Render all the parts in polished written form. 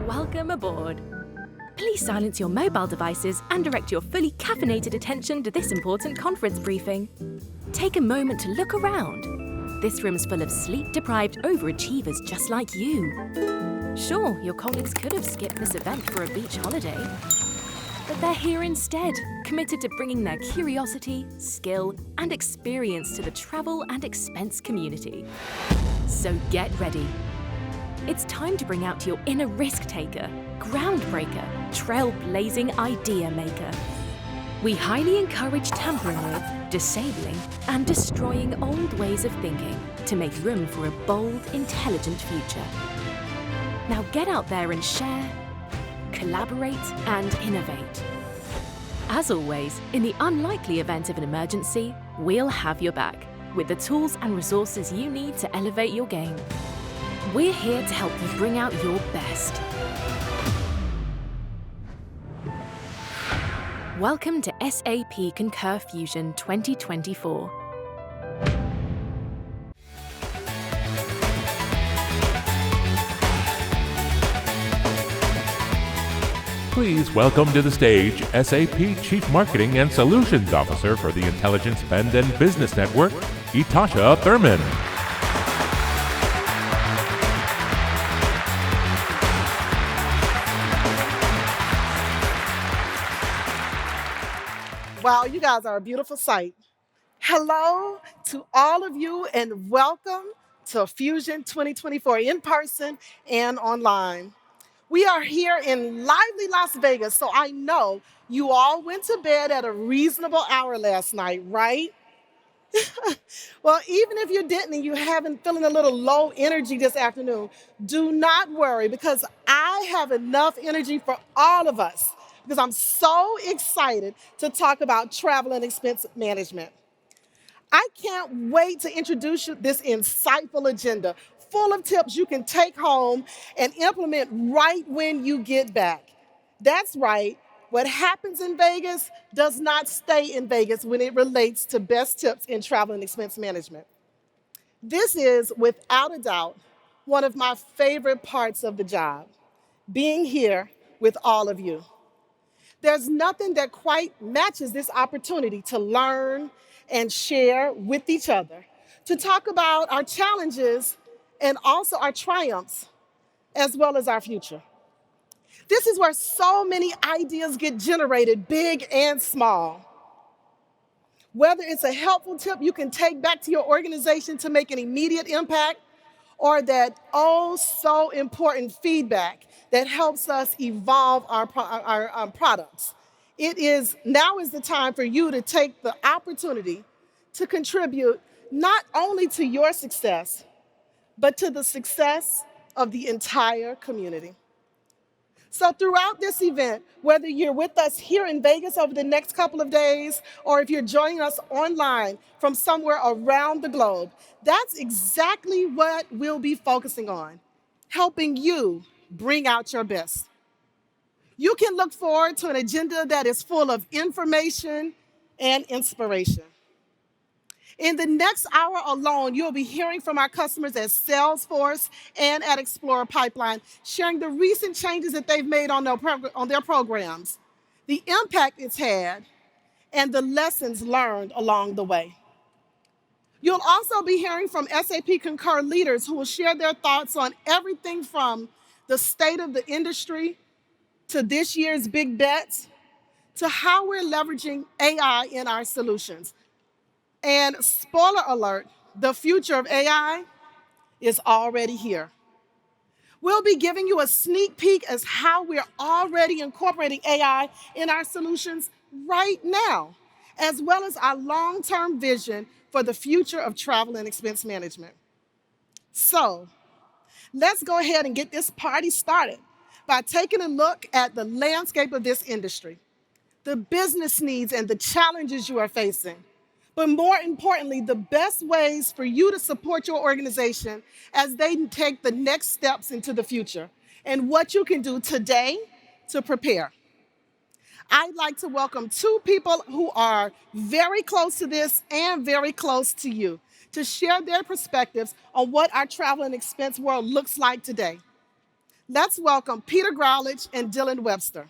Welcome aboard. Please silence your mobile devices and direct your fully caffeinated attention to this important conference briefing. Take a moment to look around. This room's full of sleep-deprived overachievers just like you. Sure, your colleagues could have skipped this event for a beach holiday, but they're here instead, committed to bringing their curiosity, skill, and experience to the travel and expense community. So get ready. It's time to bring out your inner risk-taker, groundbreaker, trailblazing idea maker. We highly encourage tampering with, disabling, and destroying old ways of thinking to make room for a bold, intelligent future. Now get out there and share, collaborate, and innovate. As always, in the unlikely event of an emergency, we'll have your back with the tools and resources you need to elevate your game. We're here to help you bring out your best. Welcome to SAP Concur Fusion 2024. Please welcome to the stage SAP Chief Marketing and Solutions Officer for the Intelligent Spend and Business Network, Itasha Thurman. Wow, you guys are a beautiful sight. Hello to all of you and welcome to Fusion 2024 in person and online. We are here in lively Las Vegas, so I know you all went to bed at a reasonable hour last night, right? Well, even if you didn't and you haven't feeling a little low energy this afternoon, do not worry because I have enough energy for all of us because I'm so excited to talk about travel and expense management. I can't wait to introduce you this insightful agenda full of tips you can take home and implement right when you get back. That's right. What happens in Vegas does not stay in Vegas when it relates to best tips in travel and expense management. This is, without a doubt, one of my favorite parts of the job, being here with all of you. There's nothing that quite matches this opportunity to learn and share with each other, to talk about our challenges and also our triumphs, as well as our future. This is where so many ideas get generated, big and small. Whether it's a helpful tip you can take back to your organization to make an immediate impact, or that so important feedback that helps us evolve our products. Now is the time for you to take the opportunity to contribute not only to your success, but to the success of the entire community. So throughout this event, whether you're with us here in Vegas over the next couple of days, or if you're joining us online from somewhere around the globe, that's exactly what we'll be focusing on, helping you bring out your best. You can look forward to an agenda that is full of information and inspiration. In the next hour alone, you'll be hearing from our customers at Salesforce and at Explorer Pipeline, sharing the recent changes that they've made on their programs, the impact it's had, and the lessons learned along the way. You'll also be hearing from SAP Concur leaders who will share their thoughts on everything from the state of the industry to this year's big bets to how we're leveraging AI in our solutions. And spoiler alert, the future of AI is already here. We'll be giving you a sneak peek as how we're already incorporating AI in our solutions right now, as well as our long-term vision for the future of travel and expense management. So, let's go ahead and get this party started by taking a look at the landscape of this industry, the business needs and the challenges you are facing, but more importantly, the best ways for you to support your organization as they take the next steps into the future, and what you can do today to prepare. I'd like to welcome two people who are very close to this and very close to you to share their perspectives on what our travel and expense world looks like today. Let's welcome Peter Growledge and Dylan Webster.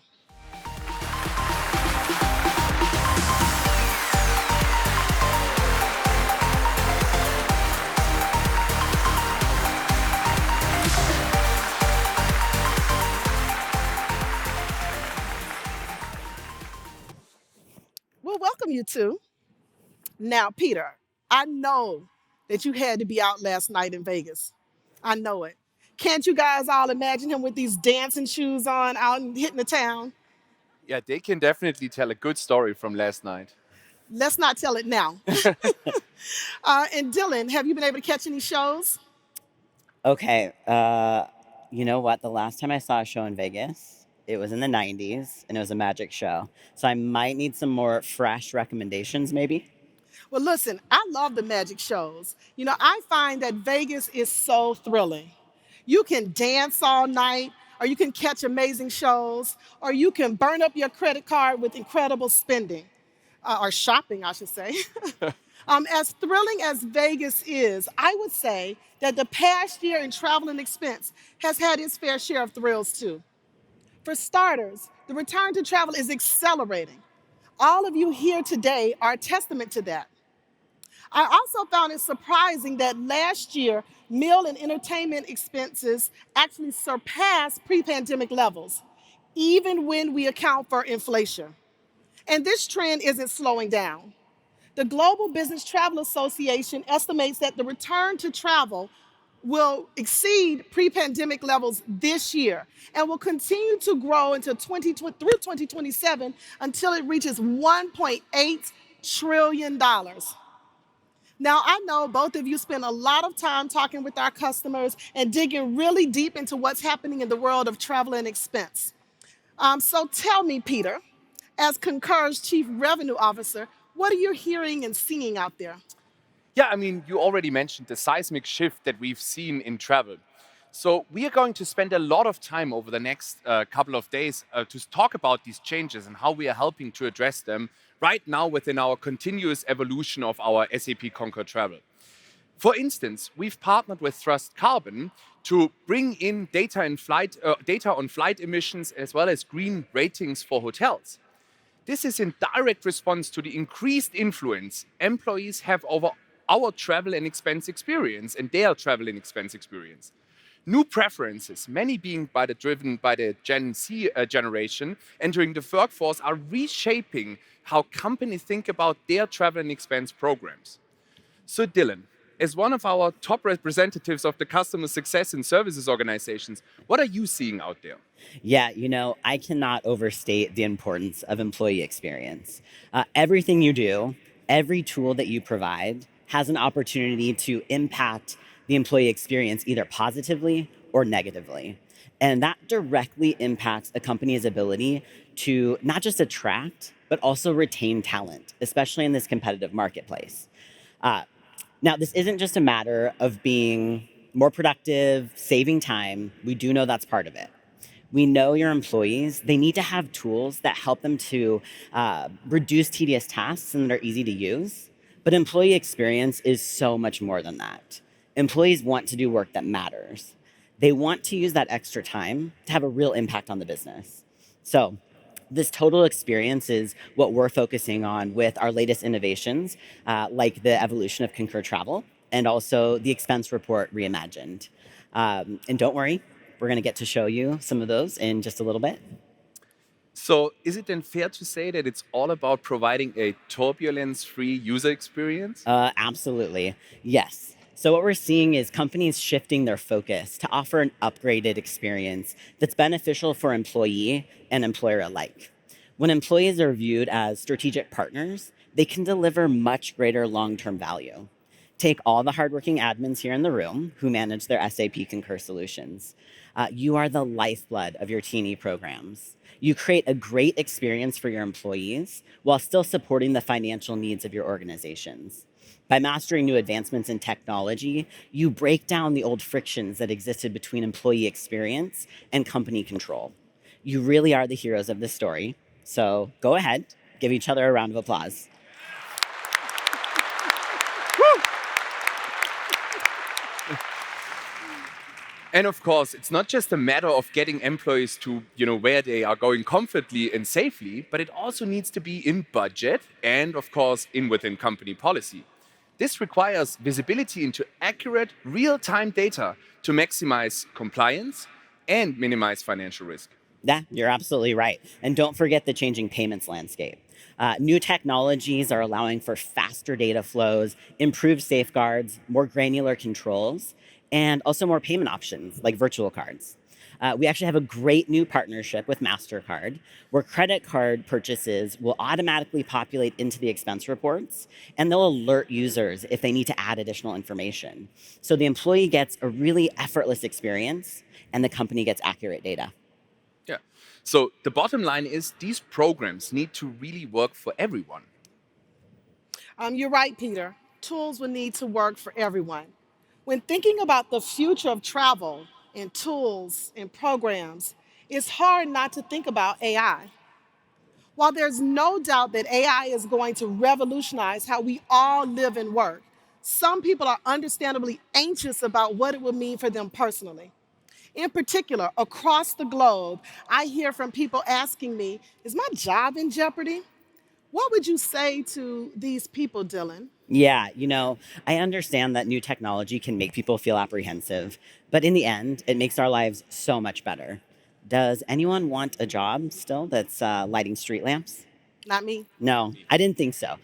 We'll welcome you two. Now, Peter, I know that you had to be out last night in Vegas. I know it. Can't you guys all imagine him with these dancing shoes on out and hitting the town? Yeah, they can definitely tell a good story from last night. Let's not tell it now. And Dylan, have you been able to catch any shows? Okay, you know what? The last time I saw a show in Vegas, it was in the 90s and it was a magic show. So I might need some more fresh recommendations, maybe. Well, listen, I love the magic shows. I find that Vegas is so thrilling. You can dance all night, or you can catch amazing shows, or you can burn up your credit card with incredible spending, or shopping, I should say. As thrilling as Vegas is, I would say that the past year in travel and expense has had its fair share of thrills too. For starters, the return to travel is accelerating. All of you here today are a testament to that. I also found it surprising that last year, meal and entertainment expenses actually surpassed pre-pandemic levels, even when we account for inflation. And this trend isn't slowing down. The Global Business Travel Association estimates that the return to travel will exceed pre-pandemic levels this year and will continue to grow through 2027 until it reaches $1.8 trillion. Now, I know both of you spend a lot of time talking with our customers and digging really deep into what's happening in the world of travel and expense. So tell me, Peter, as Concur's Chief Revenue Officer, what are you hearing and seeing out there? Yeah, I mean, you already mentioned the seismic shift that we've seen in travel. So we are going to spend a lot of time over the next couple of days to talk about these changes and how we are helping to address them right now within our continuous evolution of our SAP Concur Travel. For instance, we've partnered with Thrust Carbon to bring in data on flight emissions as well as green ratings for hotels. This is in direct response to the increased influence employees have over our travel and expense experience and their travel and expense experience. New preferences, many being driven by the Gen Z generation entering the workforce, are reshaping how companies think about their travel and expense programs. So Dylan, as one of our top representatives of the customer success and services organizations, what are you seeing out there? Yeah, I cannot overstate the importance of employee experience. Everything you do, every tool that you provide has an opportunity to impact the employee experience either positively or negatively. And that directly impacts a company's ability to not just attract, but also retain talent, especially in this competitive marketplace. Now, this isn't just a matter of being more productive, saving time. We do know that's part of it. We know your employees, they need to have tools that help them to reduce tedious tasks and that are easy to use. But employee experience is so much more than that. Employees want to do work that matters. They want to use that extra time to have a real impact on the business. So this total experience is what we're focusing on with our latest innovations, like the evolution of Concur Travel and also the expense report reimagined. And don't worry, we're going to get to show you some of those in just a little bit. So is it then fair to say that it's all about providing a turbulence-free user experience? Absolutely, yes. So what we're seeing is companies shifting their focus to offer an upgraded experience that's beneficial for employee and employer alike. When employees are viewed as strategic partners, they can deliver much greater long-term value. Take all the hardworking admins here in the room who manage their SAP Concur solutions. You are the lifeblood of your T&E programs. You create a great experience for your employees while still supporting the financial needs of your organizations. By mastering new advancements in technology, you break down the old frictions that existed between employee experience and company control. You really are the heroes of this story. So go ahead, give each other a round of applause. And of course, it's not just a matter of getting employees to, where they are going comfortably and safely, but it also needs to be in budget and of course within company policy. This requires visibility into accurate, real-time data to maximize compliance and minimize financial risk. Yeah, you're absolutely right. And don't forget the changing payments landscape. New technologies are allowing for faster data flows, improved safeguards, more granular controls, and also more payment options like virtual cards. We actually have a great new partnership with MasterCard where credit card purchases will automatically populate into the expense reports and they'll alert users if they need to add additional information. So the employee gets a really effortless experience and the company gets accurate data. Yeah. So the bottom line is these programs need to really work for everyone. You're right, Peter. Tools will need to work for everyone. When thinking about the future of travel and tools and programs, it's hard not to think about AI. While there's no doubt that AI is going to revolutionize how we all live and work, some people are understandably anxious about what it will mean for them personally. In particular, across the globe, I hear from people asking me, is my job in jeopardy? What would you say to these people, Dylan? Yeah, I understand that new technology can make people feel apprehensive, but in the end, it makes our lives so much better. Does anyone want a job still that's lighting street lamps? Not me. No, I didn't think so.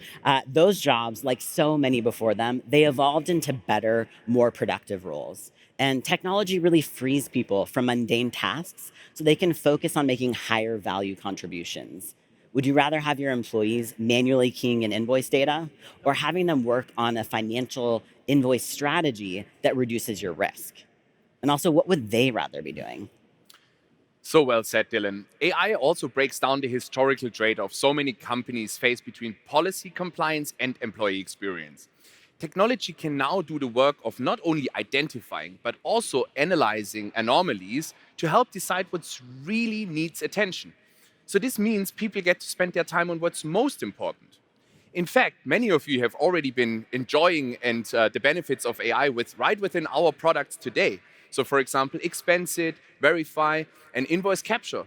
Those jobs, like so many before them, they evolved into better, more productive roles. And technology really frees people from mundane tasks so they can focus on making higher value contributions. Would you rather have your employees manually keying in invoice data or having them work on a financial invoice strategy that reduces your risk? And also, what would they rather be doing? So well said, Dylan. AI also breaks down the historical trade-off so many companies face between policy compliance and employee experience. Technology can now do the work of not only identifying, but also analyzing anomalies to help decide what really needs attention. So this means people get to spend their time on what's most important. In fact, many of you have already been enjoying the benefits of AI right within our products today. So for example, expense it, verify, and invoice capture,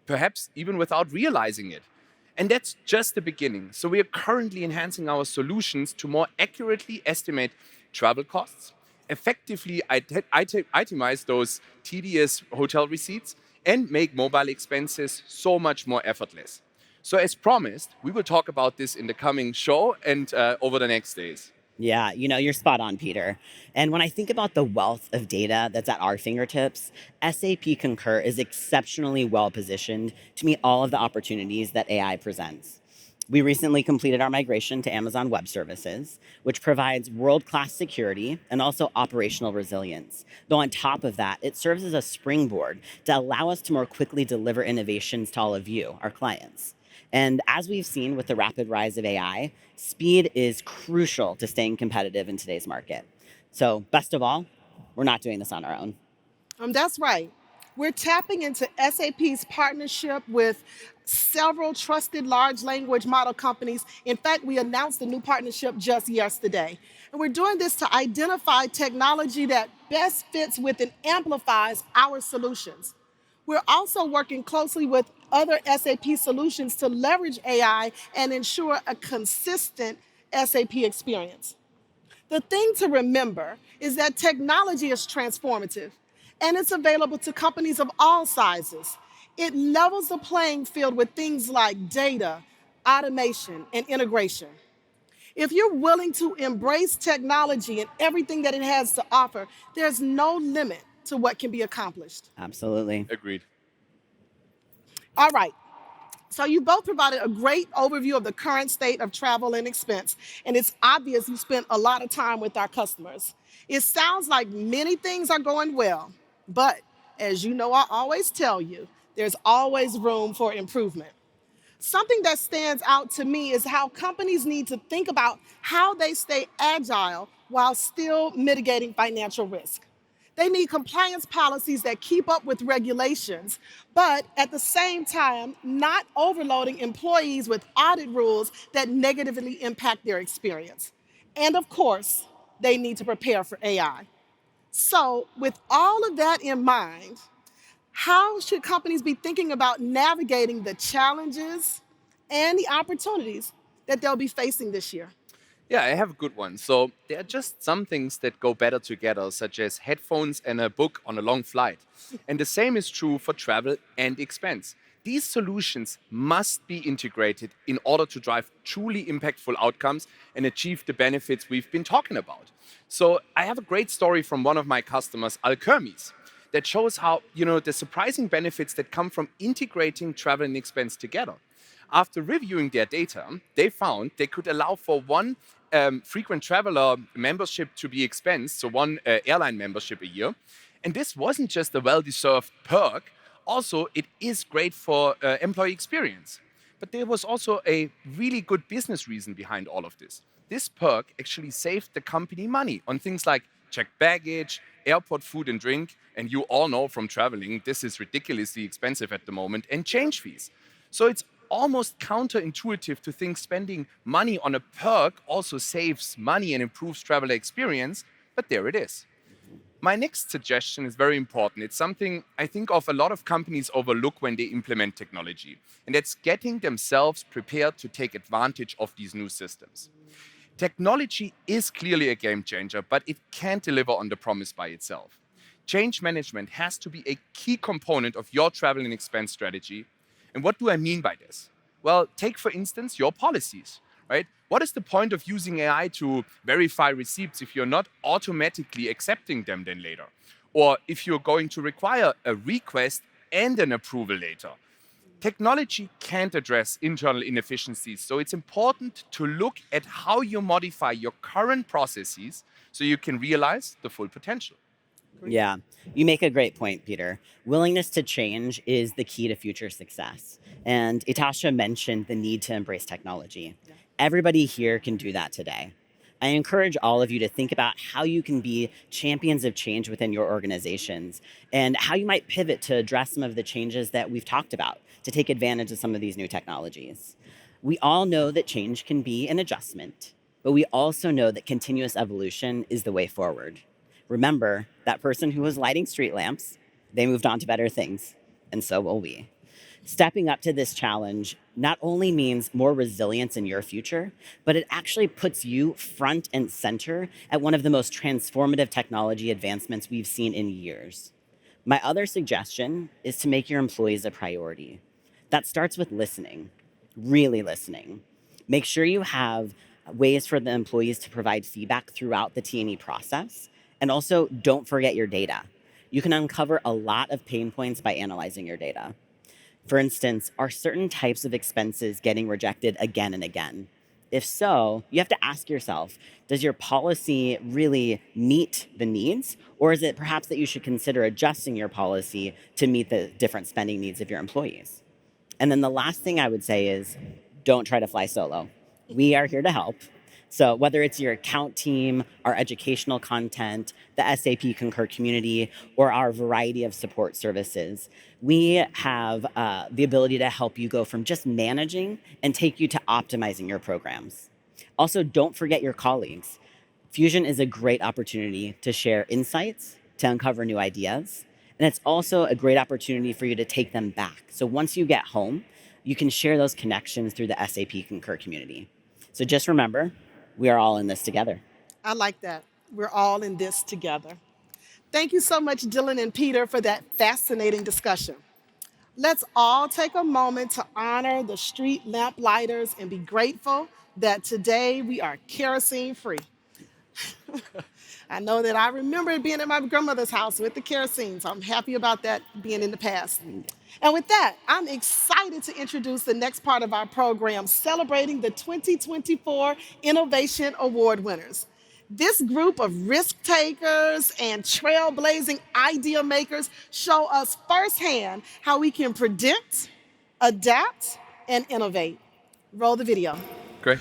perhaps even without realizing it. And that's just the beginning. So we are currently enhancing our solutions to more accurately estimate travel costs, effectively itemize those tedious hotel receipts, and make mobile expenses so much more effortless. So as promised, we will talk about this in the coming show and over the next days. Yeah, you're spot on, Peter. And when I think about the wealth of data that's at our fingertips, SAP Concur is exceptionally well positioned to meet all of the opportunities that AI presents. We recently completed our migration to Amazon Web Services, which provides world-class security and also operational resilience. Though on top of that, it serves as a springboard to allow us to more quickly deliver innovations to all of you, our clients. And as we've seen with the rapid rise of AI, speed is crucial to staying competitive in today's market. So best of all, we're not doing this on our own. That's right. We're tapping into SAP's partnership with several trusted large language model companies. In fact, we announced a new partnership just yesterday. And we're doing this to identify technology that best fits with and amplifies our solutions. We're also working closely with other SAP solutions to leverage AI and ensure a consistent SAP experience. The thing to remember is that technology is transformative and it's available to companies of all sizes. It levels the playing field with things like data, automation, and integration. If you're willing to embrace technology and everything that it has to offer, there's no limit to what can be accomplished. Absolutely. Agreed. All right. So you both provided a great overview of the current state of travel and expense, and it's obvious you spent a lot of time with our customers. It sounds like many things are going well, but as you know, I always tell you, there's always room for improvement. Something that stands out to me is how companies need to think about how they stay agile while still mitigating financial risk. They need compliance policies that keep up with regulations, but at the same time, not overloading employees with audit rules that negatively impact their experience. And of course, they need to prepare for AI. So, with all of that in mind, how should companies be thinking about navigating the challenges and the opportunities that they'll be facing this year? Yeah, I have a good one. So there are just some things that go better together, such as headphones and a book on a long flight. And the same is true for travel and expense. These solutions must be integrated in order to drive truly impactful outcomes and achieve the benefits we've been talking about. So I have a great story from one of my customers, Alkermes, that shows how, the surprising benefits that come from integrating travel and expense together. After reviewing their data, they found they could allow for one frequent traveler membership to be expensed, so one airline membership a year. And this wasn't just a well deserved perk, also, it is great for employee experience. But there was also a really good business reason behind all of this. This perk actually saved the company money on things like checked baggage, airport food and drink, and you all know from traveling, this is ridiculously expensive at the moment, and change fees. So it's almost counterintuitive to think spending money on a perk also saves money and improves traveler experience, but there it is. My next suggestion is very important. It's something I think of a lot of companies overlook when they implement technology, and that's getting themselves prepared to take advantage of these new systems. Technology is clearly a game changer, but it can't deliver on the promise by itself. Change management has to be a key component of your travel and expense strategy. And what do I mean by this? Well, take for instance your policies, right? What is the point of using AI to verify receipts if you're not automatically accepting them then later? Or if you're going to require a request and an approval later? Technology can't address internal inefficiencies, so it's important to look at how you modify your current processes so you can realize the full potential. Yeah, you make a great point, Peter. Willingness to change is the key to future success. And Itasha mentioned the need to embrace technology. Everybody here can do that today. I encourage all of you to think about how you can be champions of change within your organizations and how you might pivot to address some of the changes that we've talked about to take advantage of some of these new technologies. We all know that change can be an adjustment, but we also know that continuous evolution is the way forward. Remember, that person who was lighting street lamps, they moved on to better things, and so will we. Stepping up to this challenge not only means more resilience in your future, but it actually puts you front and center at one of the most transformative technology advancements we've seen in years. My other suggestion is to make your employees a priority. That starts with listening, really listening. Make sure you have ways for the employees to provide feedback throughout the T&E process. And also, don't forget your data. You can uncover a lot of pain points by analyzing your data. For instance, are certain types of expenses getting rejected again and again? If so, you have to ask yourself, does your policy really meet the needs? Or is it perhaps that you should consider adjusting your policy to meet the different spending needs of your employees? And then the last thing I would say is, don't try to fly solo. We are here to help. So whether it's your account team, our educational content, the SAP Concur community, or our variety of support services, we have the ability to help you go from just managing and take you to optimizing your programs. Also, don't forget your colleagues. Fusion is a great opportunity to share insights, to uncover new ideas, and it's also a great opportunity for you to take them back. So once you get home, you can share those connections through the SAP Concur community. So just remember, we are all in this together. I like that. We're all in this together. Thank you so much, Dylan and Peter, for that fascinating discussion. Let's all take a moment to honor the street lamp lighters and be grateful that today we are kerosene free. I know that I remember being at my grandmother's house with the kerosene, so I'm happy about that being in the past. And with that, I'm excited to introduce the next part of our program, celebrating the 2024 Innovation Award winners. This group of risk takers and trailblazing idea makers show us firsthand how we can predict, adapt, and innovate. Roll the video. Great.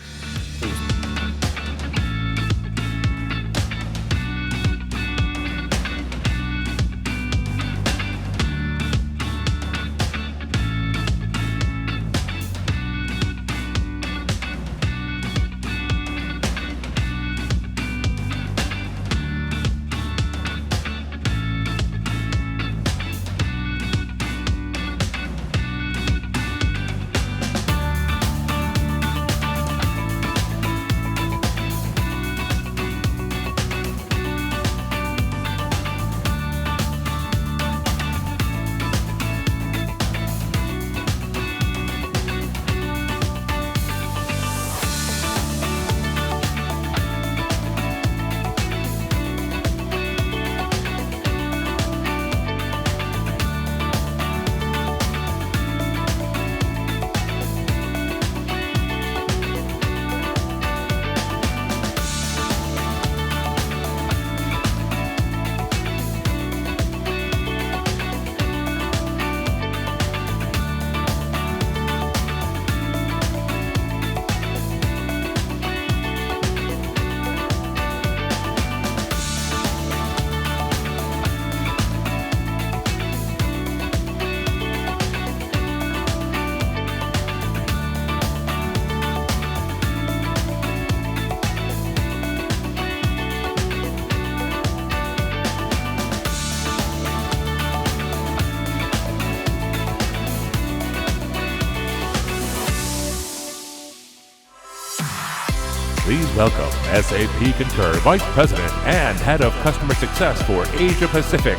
welcome SAP Concur Vice President and Head of Customer Success for Asia Pacific,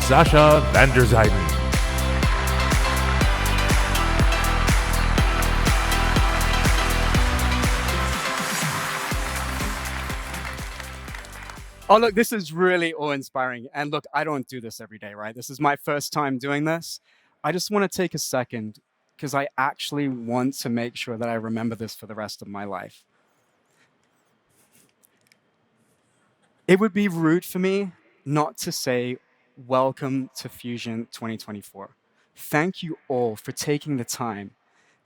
Sasha van der Zijden. Oh, look, this is really awe-inspiring. And look, I don't do this every day, right? This is my first time doing this. I just want to take a second because I actually want to make sure that I remember this for the rest of my life. It would be rude for me not to say, welcome to Fusion 2024. Thank you all for taking the time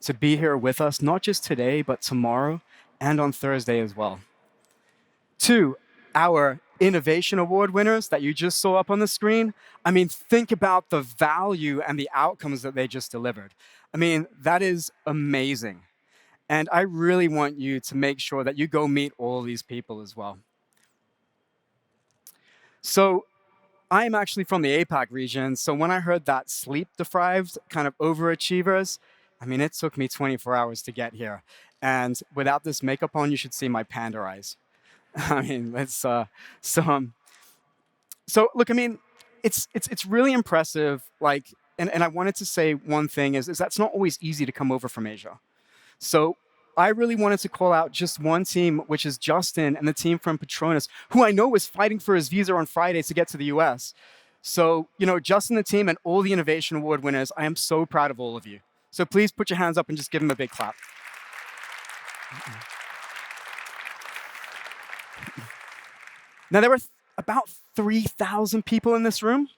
to be here with us, not just today, but tomorrow and on Thursday as well. To our Innovation Award winners that you just saw up on the screen, I mean, think about the value and the outcomes that they just delivered. I mean, that is amazing. And I really want you to make sure that you go meet all these people as well. So I'm actually from the APAC region, so when I heard that sleep-deprived kind of overachievers, I mean, it took me 24 hours to get here. And without this makeup on, you should see my panda eyes. I mean, it's so look, I mean, it's really impressive. Like, and I wanted to say one thing is that's not always easy to come over from Asia. So I really wanted to call out just one team, which is Justin and the team from Petronas, who I know was fighting for his visa on Friday to get to the US. So, you know, Justin, the team, and all the Innovation Award winners, I am so proud of all of you. So please put your hands up and just give them a big clap. Now, there were about 3,000 people in this room.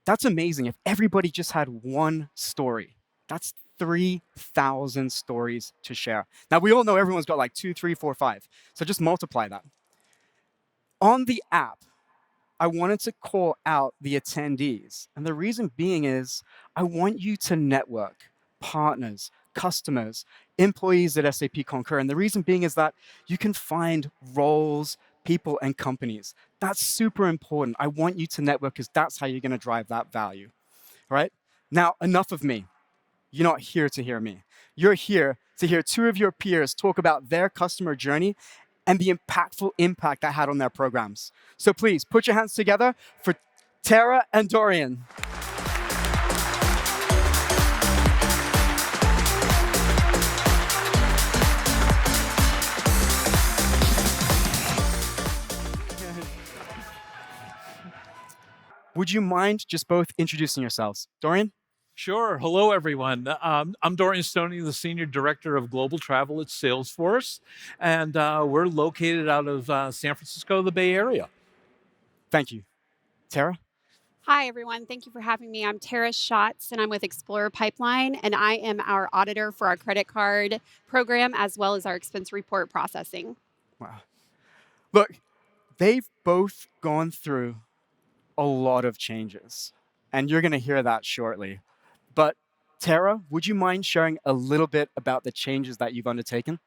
That's amazing. If everybody just had one story, that's 3,000 stories to share. Now, we all know everyone's got like 2, 3, 4, 5. So just multiply that. On the app, I wanted to call out the attendees. And the reason being is I want you to network, partners, customers, employees at SAP Concur. And the reason being is that you can find roles, people, and companies. That's super important. I want you to network because that's how you're going to drive that value. All right? Now, enough of me. You're not here to hear me. You're here to hear two of your peers talk about their customer journey and the impactful impact that had on their programs. So please, put your hands together for Tara and Dorian. Would you mind just both introducing yourselves? Dorian? Sure. Hello, everyone. I'm Dorian Stoney, the Senior Director of Global Travel at Salesforce, and we're located out of San Francisco, the Bay Area. Thank you. Tara? Hi, everyone. Thank you for having me. I'm Tara Schatz, and I'm with Explorer Pipeline, and I am our auditor for our credit card program as well as our expense report processing. Wow. Look, they've both gone through a lot of changes, and you're going to hear that shortly. But Tara, would you mind sharing a little bit about the changes that you've undertaken?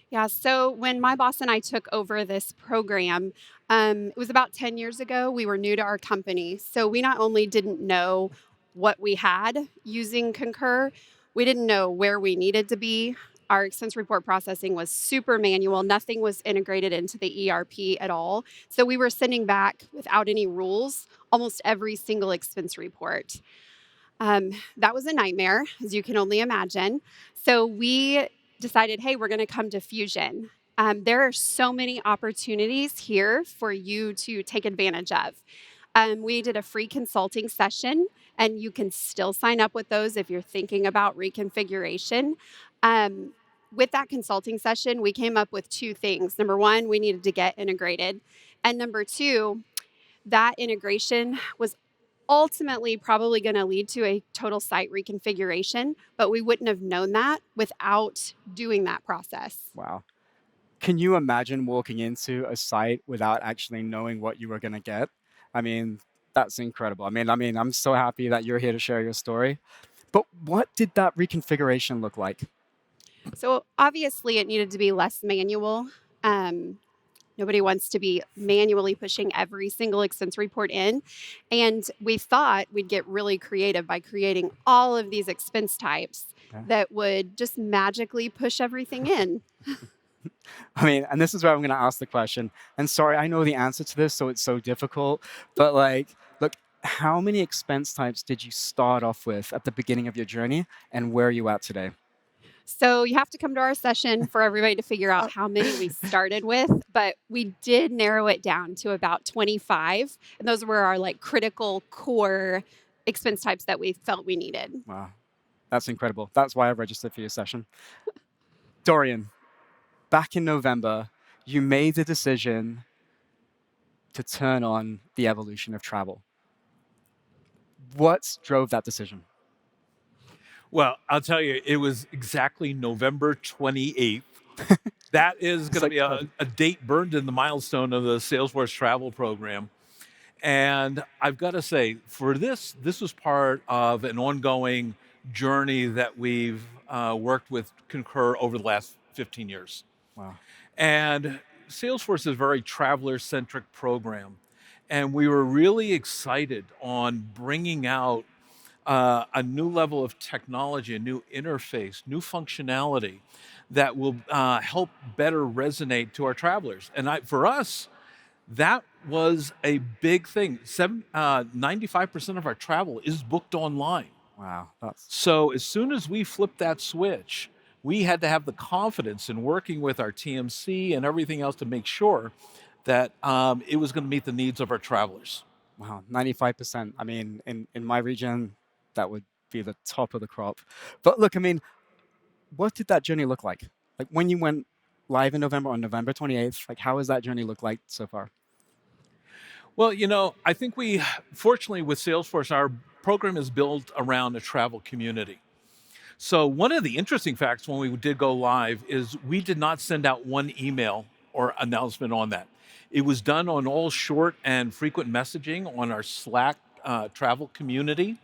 Yeah, so when my boss and I took over this program, it was about 10 years ago. We were new to our company. So we not only didn't know what we had using Concur, we didn't know where we needed to be. Our expense report processing was super manual. Nothing was integrated into the ERP at all. So we were sending back, without any rules, almost every single expense report. That was a nightmare, as you can only imagine. So we decided, hey, we're going to come to Fusion. There are so many opportunities here for you to take advantage of. We did a free consulting session, and you can still sign up with those if you're thinking about reconfiguration. With that consulting session, we came up with two things. Number one, we needed to get integrated. And number two, that integration was ultimately probably going to lead to a total site reconfiguration, but we wouldn't have known that without doing that process. Wow. Can you imagine walking into a site without actually knowing what you were going to get? I mean, that's incredible. I mean, I'm so happy that you're here to share your story. But what did that reconfiguration look like? So obviously it needed to be less manual. Nobody wants to be manually pushing every single expense report in. And we thought we'd get really creative by creating all of these expense types that would just magically push everything in. I mean, and this is where I'm going to ask the question. And sorry, I know the answer to this, so it's so difficult. But like, look, how many expense types did you start off with at the beginning of your journey, and where are you at today? So you have to come to our session for everybody to figure out how many we started with, but we did narrow it down to about 25. And those were our like critical core expense types that we felt we needed. Wow, that's incredible. That's why I registered for your session. Dorian, back in November, you made the decision to turn on the evolution of travel. What drove that decision? Well, I'll tell you, it was exactly November 28th. That is going to be a date burned in the milestone of the Salesforce travel program. And I've got to say, for this was part of an ongoing journey that we've worked with Concur over the last 15 years. Wow. And Salesforce is a very traveler-centric program. And we were really excited on bringing out a new level of technology, a new interface, new functionality that will help better resonate to our travelers. And for us, that was a big thing. 95% of our travel is booked online. Wow. So as soon as we flipped that switch, we had to have the confidence in working with our TMC and everything else to make sure that it was going to meet the needs of our travelers. Wow, 95%. I mean, in my region, that would be the top of the crop. But look, I mean, what did that journey look like? Like when you went live in November, on November 28th, like how has that journey looked like so far? Well, I think fortunately with Salesforce, our program is built around a travel community. So one of the interesting facts when we did go live is we did not send out one email or announcement on that. It was done on all short and frequent messaging on our Slack travel community.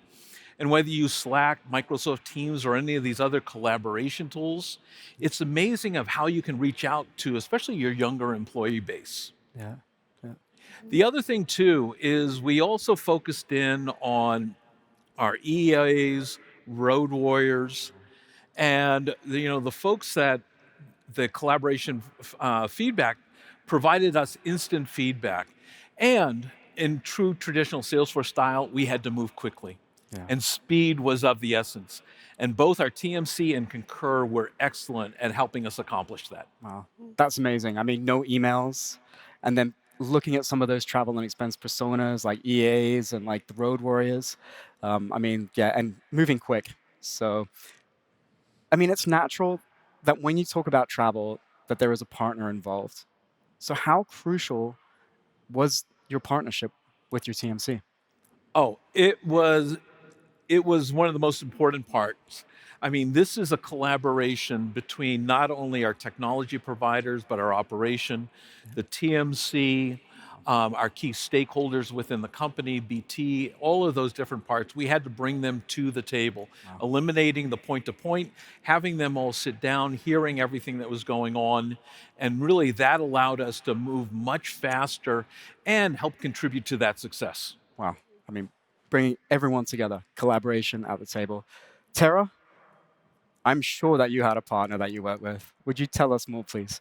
And whether you use Slack, Microsoft Teams, or any of these other collaboration tools, it's amazing of how you can reach out to, especially your younger employee base. Yeah. The other thing too is we also focused in on our EAs, road warriors, and the folks that the collaboration feedback provided us instant feedback. And in true traditional Salesforce style, we had to move quickly. Yeah. And speed was of the essence. And both our TMC and Concur were excellent at helping us accomplish that. Wow, that's amazing. I mean, no emails, and then looking at some of those travel and expense personas like EAs and like the road warriors. I mean, yeah, and moving quick. So, I mean, it's natural that when you talk about travel, that there is a partner involved. So how crucial was your partnership with your TMC? Oh, it was one of the most important parts. I mean, this is a collaboration between not only our technology providers, but our operation, the TMC, our key stakeholders within the company, BT, all of those different parts. We had to bring them to the table, eliminating the point-to-point, having them all sit down, hearing everything that was going on. And really that allowed us to move much faster and help contribute to that success. Wow. I mean, bringing everyone together, collaboration at the table. Tara, I'm sure that you had a partner that you worked with. Would you tell us more, please?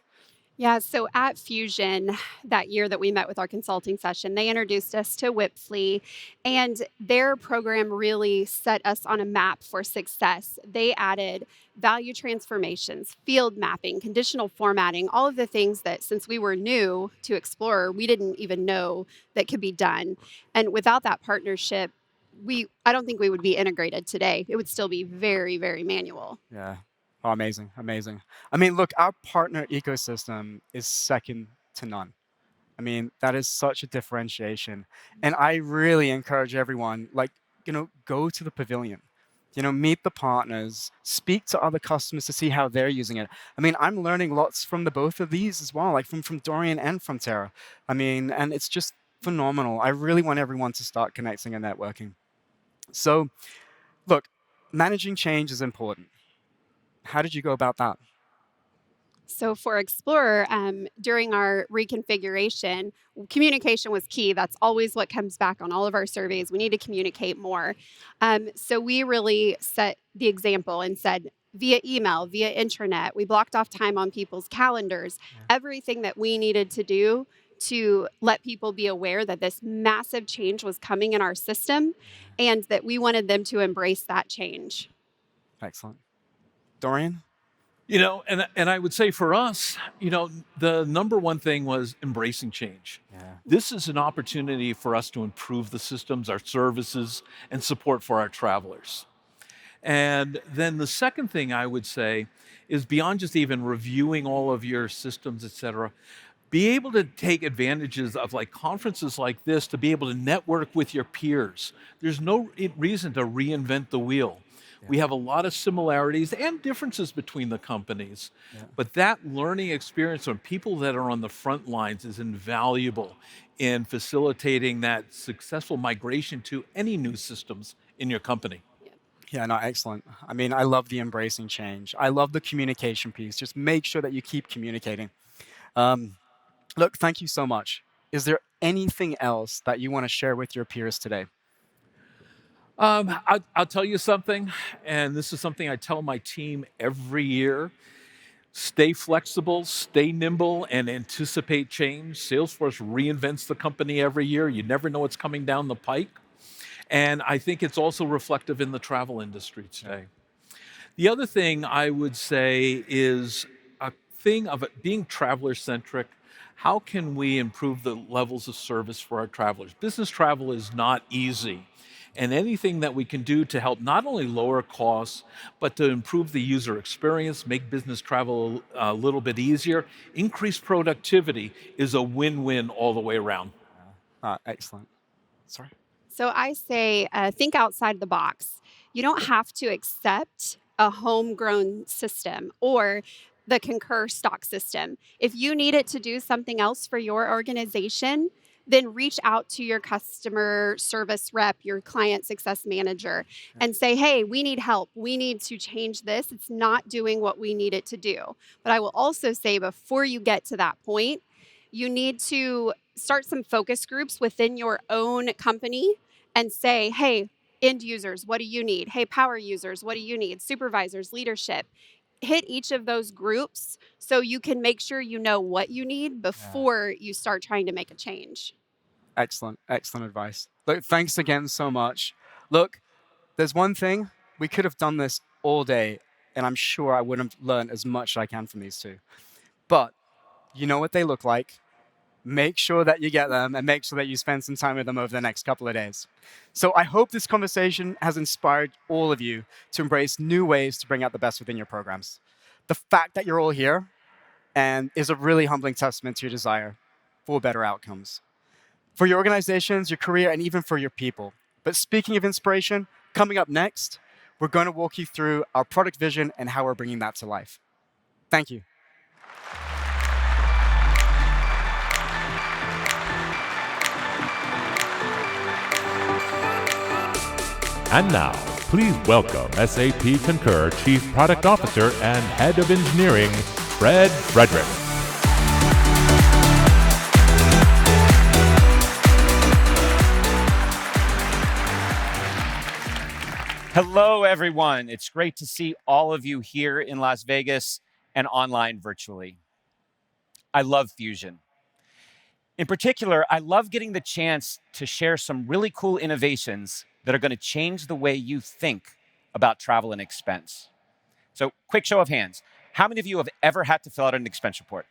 Yeah, so at Fusion, that year that we met with our consulting session, they introduced us to Whipfly, and their program really set us on a map for success. They added value transformations, field mapping, conditional formatting, all of the things that since we were new to Explorer, we didn't even know that could be done. And without that partnership, I don't think we would be integrated today. It would still be very, very manual. Yeah. Oh, amazing, amazing. I mean, look, our partner ecosystem is second to none. I mean, that is such a differentiation. And I really encourage everyone, go to the pavilion, meet the partners, speak to other customers to see how they're using it. I mean, I'm learning lots from the both of these as well, like from Dorian and from Tara. I mean, and it's just phenomenal. I really want everyone to start connecting and networking. So, look, managing change is important. How did you go about that? So for Explorer, during our reconfiguration, communication was key. That's always what comes back on all of our surveys. We need to communicate more. So we really set the example and said, via email, via intranet. We blocked off time on people's calendars, everything that we needed to do to let people be aware that this massive change was coming in our system and that we wanted them to embrace that change. Excellent. Dorian? You know, and I would say for us, you know, the number one thing was embracing change. Yeah. This is an opportunity for us to improve the systems, our services, and support for our travelers. And then the second thing I would say is beyond just even reviewing all of your systems, et cetera, be able to take advantages of like conferences like this to be able to network with your peers. There's no reason to reinvent the wheel. We have a lot of similarities and differences between the companies, but that learning experience from people that are on the front lines is invaluable in facilitating that successful migration to any new systems in your company. Yeah, no, excellent. I mean, I love the embracing change. I love the communication piece. Just make sure that you keep communicating. Look, thank you so much. Is there anything else that you want to share with your peers today? I'll tell you something, and this is something I tell my team every year. Stay flexible, stay nimble, and anticipate change. Salesforce reinvents the company every year. You never know what's coming down the pike. And I think it's also reflective in the travel industry today. The other thing I would say is a thing of it being traveler-centric. How can we improve the levels of service for our travelers? Business travel is not easy. And anything that we can do to help not only lower costs, but to improve the user experience, make business travel a little bit easier, increase productivity is a win-win all the way around. Excellent. Sorry. So I say, think outside the box. You don't have to accept a homegrown system or the Concur stock system. If you need it to do something else for your organization, then reach out to your customer service rep, your client success manager, and say, hey, we need help. We need to change this. It's not doing what we need it to do. But I will also say, before you get to that point, you need to start some focus groups within your own company and say, hey, end users, what do you need? Hey, power users, what do you need? Supervisors, leadership. Hit each of those groups so you can make sure you know what you need before you start trying to make a change. Excellent. Excellent advice. Look, thanks again so much. Look, there's one thing. We could have done this all day, and I'm sure I wouldn't have learned as much as I can from these two. But you know what they look like. Make sure that you get them and make sure that you spend some time with them over the next couple of days. So I hope this conversation has inspired all of you to embrace new ways to bring out the best within your programs. The fact that you're all here and is a really humbling testament to your desire for better outcomes. For your organizations, your career, and even for your people. But speaking of inspiration, coming up next, we're going to walk you through our product vision and how we're bringing that to life. Thank you. And now, please welcome SAP Concur Chief Product Officer and Head of Engineering, Fred Frederick. Hello, everyone. It's great to see all of you here in Las Vegas and online virtually. I love Fusion. In particular, I love getting the chance to share some really cool innovations that are going to change the way you think about travel and expense. So, quick show of hands. How many of you have ever had to fill out an expense report?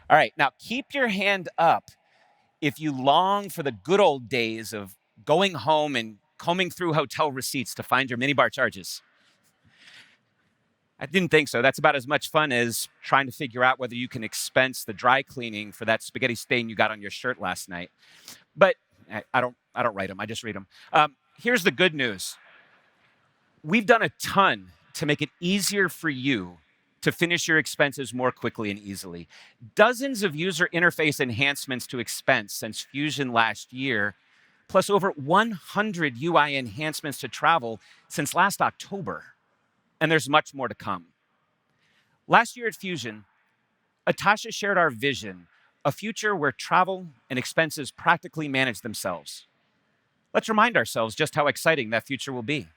All right, now keep your hand up if you long for the good old days of going home and combing through hotel receipts to find your minibar charges. I didn't think so. That's about as much fun as trying to figure out whether you can expense the dry cleaning for that spaghetti stain you got on your shirt last night. But I don't write them. I just read them. Here's the good news. We've done a ton to make it easier for you to finish your expenses more quickly and easily. Dozens of user interface enhancements to expense since Fusion last year, plus over 100 UI enhancements to travel since last October. And there's much more to come. Last year at Fusion, Atasha shared our vision, a future where travel and expenses practically manage themselves. Let's remind ourselves just how exciting that future will be.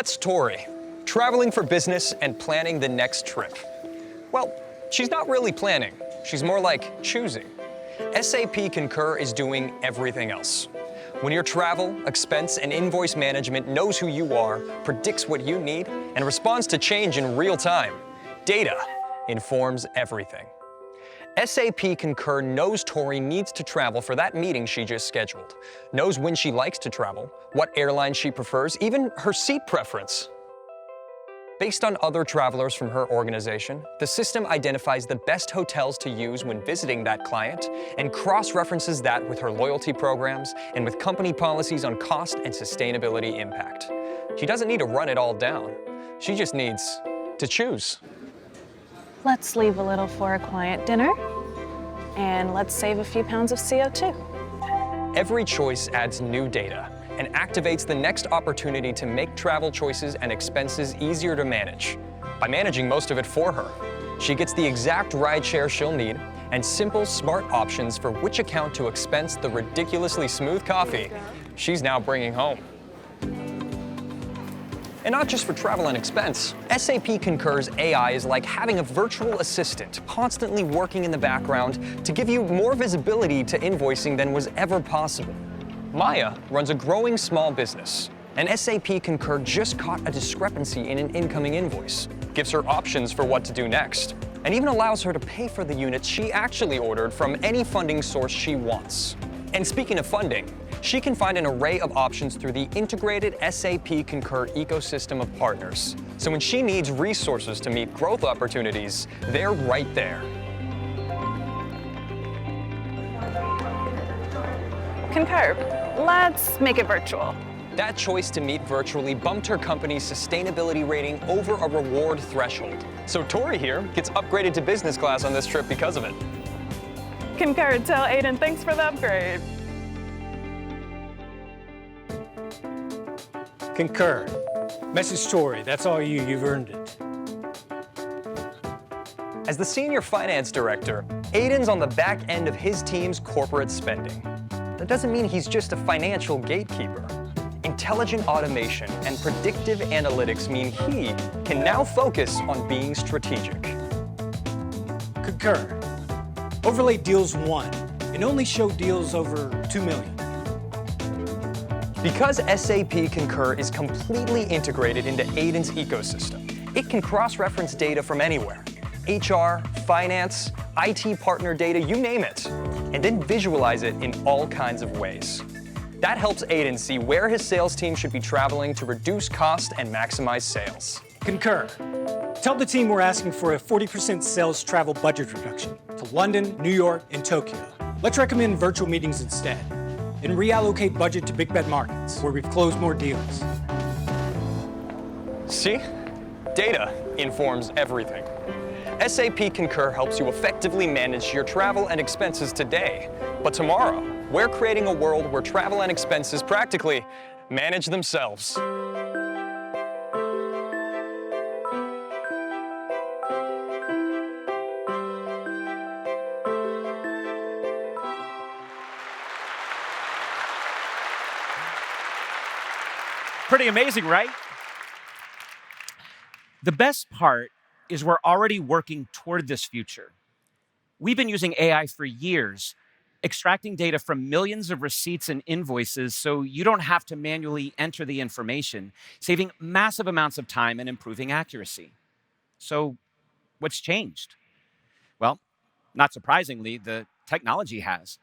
That's Tori, traveling for business and planning the next trip. Well, she's not really planning. She's more like choosing. SAP Concur is doing everything else. When your travel, expense, and invoice management knows who you are, predicts what you need, and responds to change in real time, data informs everything. SAP Concur knows Tori needs to travel for that meeting she just scheduled, knows when she likes to travel, what airline she prefers, even her seat preference. Based on other travelers from her organization, the system identifies the best hotels to use when visiting that client and cross-references that with her loyalty programs and with company policies on cost and sustainability impact. She doesn't need to run it all down. She just needs to choose. Let's leave a little for a client dinner, and let's save a few pounds of CO2. Every choice adds new data and activates the next opportunity to make travel choices and expenses easier to manage. By managing most of it for her, she gets the exact rideshare she'll need and simple, smart options for which account to expense the ridiculously smooth coffee she's now bringing home. And not just for travel and expense. SAP Concur's AI is like having a virtual assistant constantly working in the background to give you more visibility to invoicing than was ever possible. Maya runs a growing small business, and SAP Concur just caught a discrepancy in an incoming invoice, gives her options for what to do next, and even allows her to pay for the units she actually ordered from any funding source she wants. And speaking of funding, she can find an array of options through the integrated SAP Concur ecosystem of partners. So when she needs resources to meet growth opportunities, they're right there. Concur, let's make it virtual. That choice to meet virtually bumped her company's sustainability rating over a reward threshold. So Tori here gets upgraded to business class on this trip because of it. Concur, tell Aiden thanks for the upgrade. Concur. Message Tori, that's all you, you've earned it. As the senior finance director, Aiden's on the back end of his team's corporate spending. That doesn't mean he's just a financial gatekeeper. Intelligent automation and predictive analytics mean he can now focus on being strategic. Concur. Overlay deals 1 and only show deals over 2 million. Because SAP Concur is completely integrated into Aiden's ecosystem, it can cross-reference data from anywhere. HR, finance, IT partner data, you name it, and then visualize it in all kinds of ways. That helps Aiden see where his sales team should be traveling to reduce cost and maximize sales. Concur. Tell the team we're asking for a 40% sales travel budget reduction to London, New York, and Tokyo. Let's recommend virtual meetings instead and reallocate budget to big bet markets where we've closed more deals. See? Data informs everything. SAP Concur helps you effectively manage your travel and expenses today. But tomorrow, we're creating a world where travel and expenses practically manage themselves. Pretty amazing, right? The best part is we're already working toward this future. We've been using AI for years, extracting data from millions of receipts and invoices so you don't have to manually enter the information, saving massive amounts of time and improving accuracy. So what's changed? Well, not surprisingly, the technology has.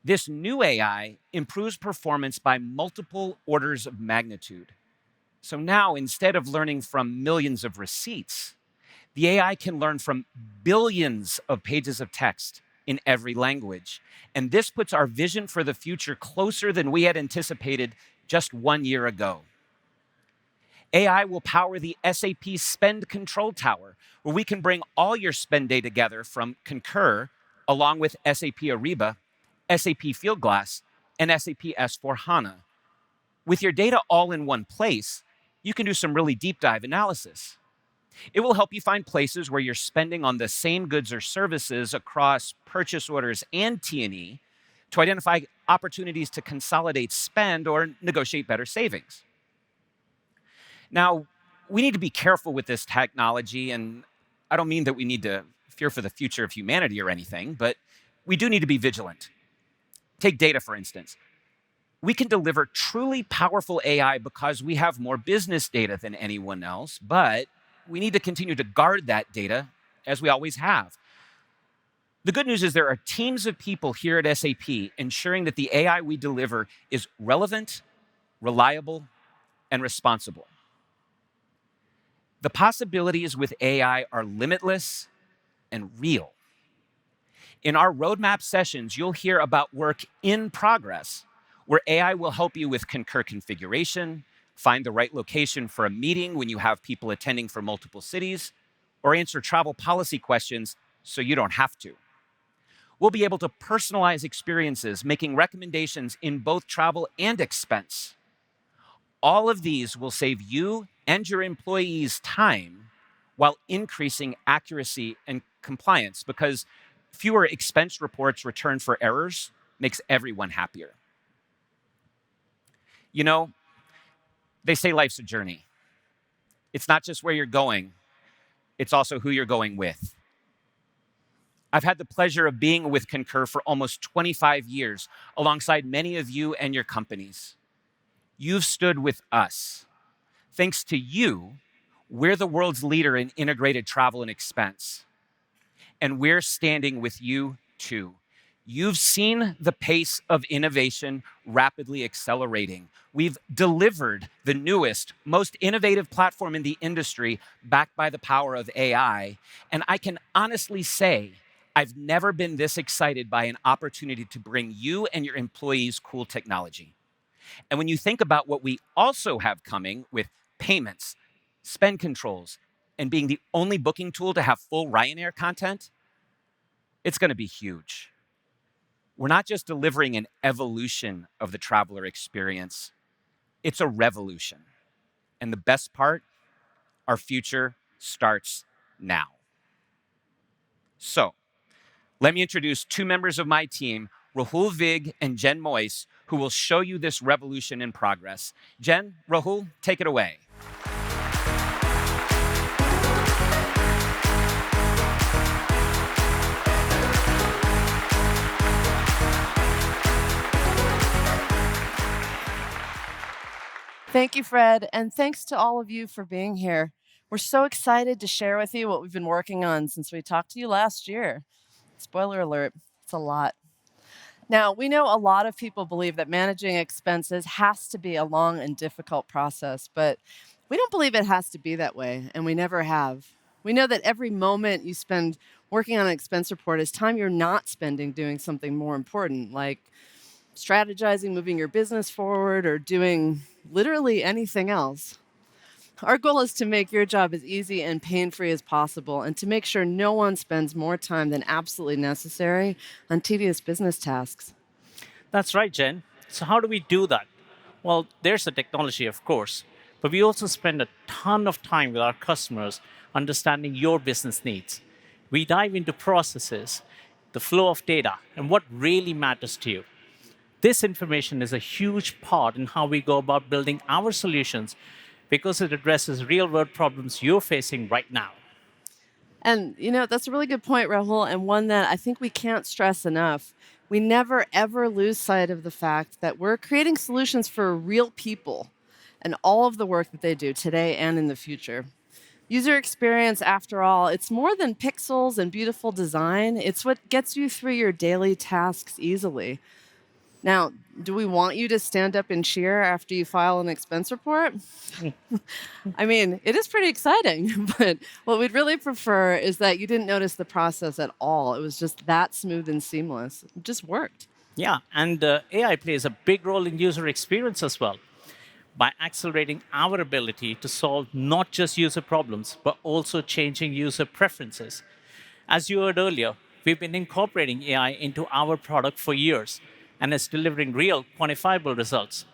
This new AI improves performance by multiple orders of magnitude. So now, instead of learning from millions of receipts, the AI can learn from billions of pages of text in every language. And this puts our vision for the future closer than we had anticipated just 1 year ago. AI will power the SAP Spend Control Tower, where we can bring all your spend data together from Concur, along with SAP Ariba, SAP Fieldglass, and SAP S/4HANA. With your data all in one place, you can do some really deep dive analysis. It will help you find places where you're spending on the same goods or services across purchase orders and T&E to identify opportunities to consolidate spend or negotiate better savings. Now, we need to be careful with this technology, and I don't mean that we need to fear for the future of humanity or anything, but we do need to be vigilant. Take data, for instance. We can deliver truly powerful AI because we have more business data than anyone else, but we need to continue to guard that data as we always have. The good news is there are teams of people here at SAP ensuring that the AI we deliver is relevant, reliable, and responsible. The possibilities with AI are limitless and real. In our roadmap sessions, you'll hear about work in progress, where AI will help you with Concur configuration, find the right location for a meeting when you have people attending from multiple cities, or answer travel policy questions so you don't have to. We'll be able to personalize experiences, making recommendations in both travel and expense. All of these will save you and your employees time while increasing accuracy and compliance, because fewer expense reports returned for errors makes everyone happier. You know, they say life's a journey. It's not just where you're going, it's also who you're going with. I've had the pleasure of being with Concur for almost 25 years, alongside many of you and your companies. You've stood with us. Thanks to you, we're the world's leader in integrated travel and expense. And we're standing with you too. You've seen the pace of innovation rapidly accelerating. We've delivered the newest, most innovative platform in the industry, backed by the power of AI. And I can honestly say, I've never been this excited by an opportunity to bring you and your employees cool technology. And when you think about what we also have coming with payments, spend controls, and being the only booking tool to have full Ryanair content, it's going to be huge. We're not just delivering an evolution of the traveler experience, it's a revolution. And the best part, our future starts now. So, let me introduce two members of my team, Rahul Vig and Jen Moyse, who will show you this revolution in progress. Jen, Rahul, take it away. Thank you, Fred, and thanks to all of you for being here. We're so excited to share with you what we've been working on since we talked to you last year. Spoiler alert, it's a lot. Now, we know a lot of people believe that managing expenses has to be a long and difficult process, but we don't believe it has to be that way, and we never have. We know that every moment you spend working on an expense report is time you're not spending doing something more important, like strategizing, moving your business forward, or doing literally anything else. Our goal is to make your job as easy and pain-free as possible, and to make sure no one spends more time than absolutely necessary on tedious business tasks. That's right, Jen. So how do we do that? Well, there's the technology, of course, but we also spend a ton of time with our customers understanding your business needs. We dive into processes, the flow of data, and what really matters to you. This information is a huge part in how we go about building our solutions, because it addresses real-world problems you're facing right now. And, that's a really good point, Rahul, and one that I think we can't stress enough. We never, ever lose sight of the fact that we're creating solutions for real people and all of the work that they do today and in the future. User experience, after all, it's more than pixels and beautiful design. It's what gets you through your daily tasks easily. Now, do we want you to stand up and cheer after you file an expense report? I mean, it is pretty exciting, but what we'd really prefer is that you didn't notice the process at all. It was just that smooth and seamless. It just worked. Yeah, and AI plays a big role in user experience as well, by accelerating our ability to solve not just user problems, but also changing user preferences. As you heard earlier, we've been incorporating AI into our product for years, and it's delivering real, quantifiable results.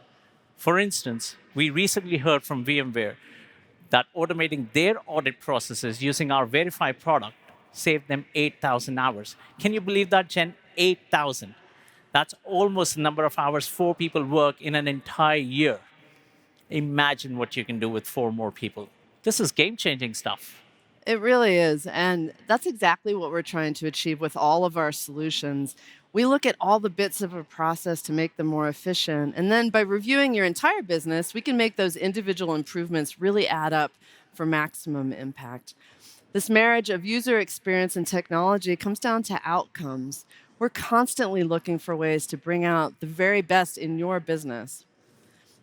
For instance, we recently heard from VMware that automating their audit processes using our Verify product saved them 8,000 hours. Can you believe that, Jen? 8,000. That's almost the number of hours 4 people work in an entire year. Imagine what you can do with 4 more people. This is game-changing stuff. It really is. And that's exactly what we're trying to achieve with all of our solutions. We look at all the bits of a process to make them more efficient. And then by reviewing your entire business, we can make those individual improvements really add up for maximum impact. This marriage of user experience and technology comes down to outcomes. We're constantly looking for ways to bring out the very best in your business.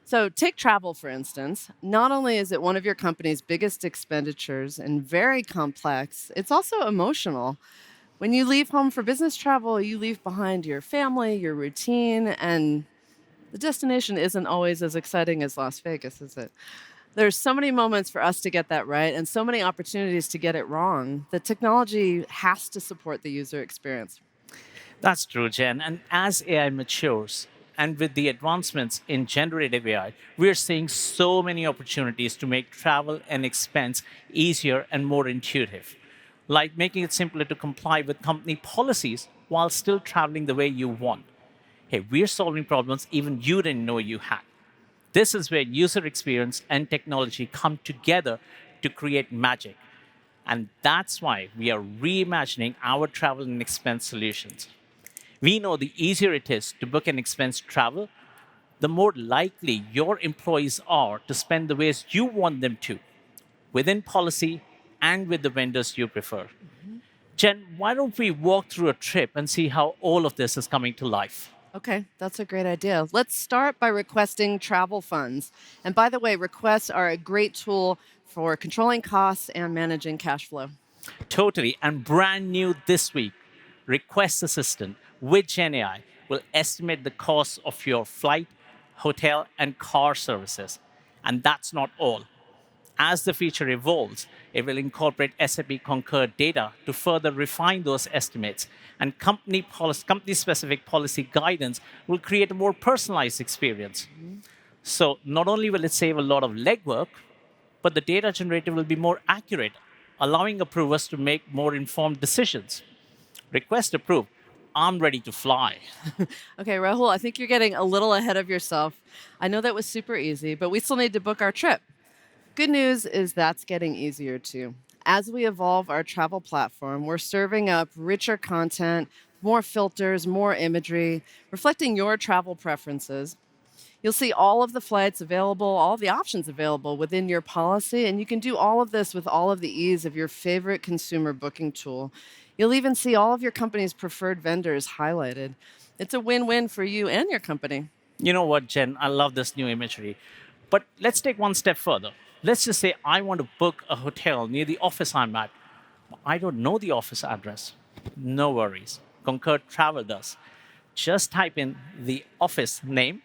So, take travel, for instance. Not only is it one of your company's biggest expenditures and very complex, it's also emotional. When you leave home for business travel, you leave behind your family, your routine, and the destination isn't always as exciting as Las Vegas, is it? There's so many moments for us to get that right and so many opportunities to get it wrong. The technology has to support the user experience. That's true, Jen. And as AI matures, and with the advancements in generative AI, we're seeing so many opportunities to make travel and expense easier and more intuitive, like making it simpler to comply with company policies while still traveling the way you want. Hey, we're solving problems even you didn't know you had. This is where user experience and technology come together to create magic. And that's why we are reimagining our travel and expense solutions. We know the easier it is to book and expense travel, the more likely your employees are to spend the ways you want them to, within policy and with the vendors you prefer. Jen, why don't we walk through a trip and see how all of this is coming to life? Okay, that's a great idea. Let's start by requesting travel funds. And by the way, requests are a great tool for controlling costs and managing cash flow. Totally. And brand new this week, Request Assistant with GenAI will estimate the cost of your flight, hotel, and car services. And that's not all. As the feature evolves, it will incorporate SAP Concur data to further refine those estimates. And company-specific policy guidance will create a more personalized experience. So not only will it save a lot of legwork, but the data generated will be more accurate, allowing approvers to make more informed decisions. Request approved. I'm ready to fly. Okay, Rahul, I think you're getting a little ahead of yourself. I know that was super easy, but we still need to book our trip. Good news is that's getting easier too. As we evolve our travel platform, we're serving up richer content, more filters, more imagery, reflecting your travel preferences. You'll see all of the flights available, all the options available within your policy, and you can do all of this with all of the ease of your favorite consumer booking tool. You'll even see all of your company's preferred vendors highlighted. It's a win-win for you and your company. You know what, Jen? I love this new imagery. But let's take one step further. Let's just say I want to book a hotel near the office I'm at. I don't know the office address. No worries. Concur Travel does. Just type in the office name,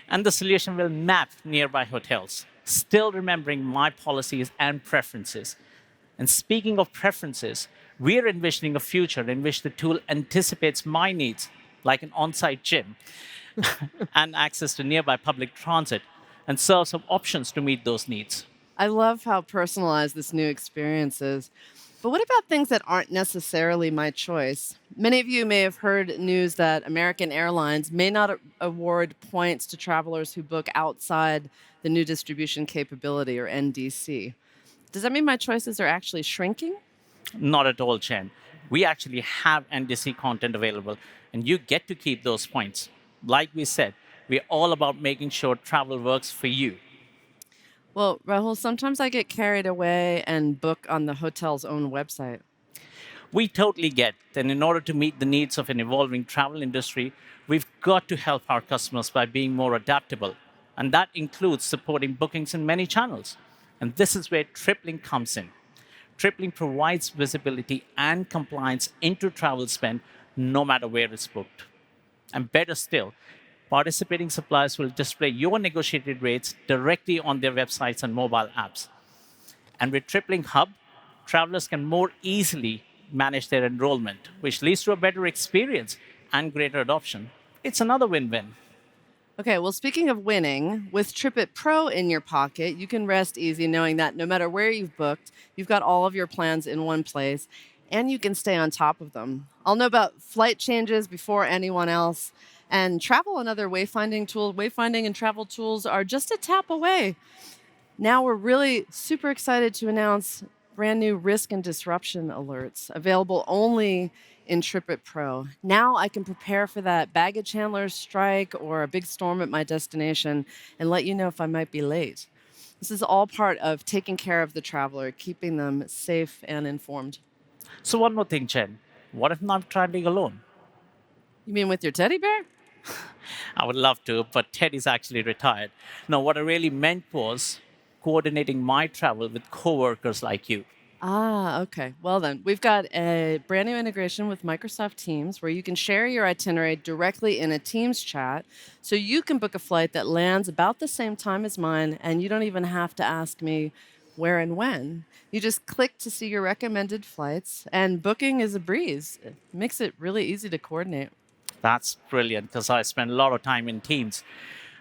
and the solution will map nearby hotels, still remembering my policies and preferences. And speaking of preferences, we're envisioning a future in which the tool anticipates my needs, like an on-site gym, and access to nearby public transit, and serves some options to meet those needs. I love how personalized this new experience is. But what about things that aren't necessarily my choice? Many of you may have heard news that American Airlines may not award points to travelers who book outside the new distribution capability, or NDC. Does that mean my choices are actually shrinking? Not at all, Chen. We actually have NDC content available, and you get to keep those points. Like we said, we're all about making sure travel works for you. Well, Rahul, sometimes I get carried away and book on the hotel's own website. We totally get that in order to meet the needs of an evolving travel industry, we've got to help our customers by being more adaptable. And that includes supporting bookings in many channels. And this is where Tripling comes in. Tripling provides visibility and compliance into travel spend no matter where it's booked. And better still, participating suppliers will display your negotiated rates directly on their websites and mobile apps. And with Tripling Hub, travelers can more easily manage their enrollment, which leads to a better experience and greater adoption. It's another win-win. Okay, well, speaking of winning, with TripIt Pro in your pocket, you can rest easy knowing that no matter where you've booked, you've got all of your plans in one place, and you can stay on top of them. I'll know about flight changes before anyone else. And travel and other wayfinding and travel tools are just a tap away. Now we're really super excited to announce brand new risk and disruption alerts available only in TripIt Pro. Now I can prepare for that baggage handler strike or a big storm at my destination and let you know if I might be late. This is all part of taking care of the traveler, keeping them safe and informed. So one more thing, Jen. What if I'm traveling alone? You mean with your teddy bear? I would love to, but Teddy's actually retired. No, what I really meant was coordinating my travel with coworkers like you. Ah, okay. Well, then, we've got a brand new integration with Microsoft Teams where you can share your itinerary directly in a Teams chat. So you can book a flight that lands about the same time as mine, and you don't even have to ask me where and when. You just click to see your recommended flights, and booking is a breeze. It makes it really easy to coordinate. That's brilliant because I spend a lot of time in Teams.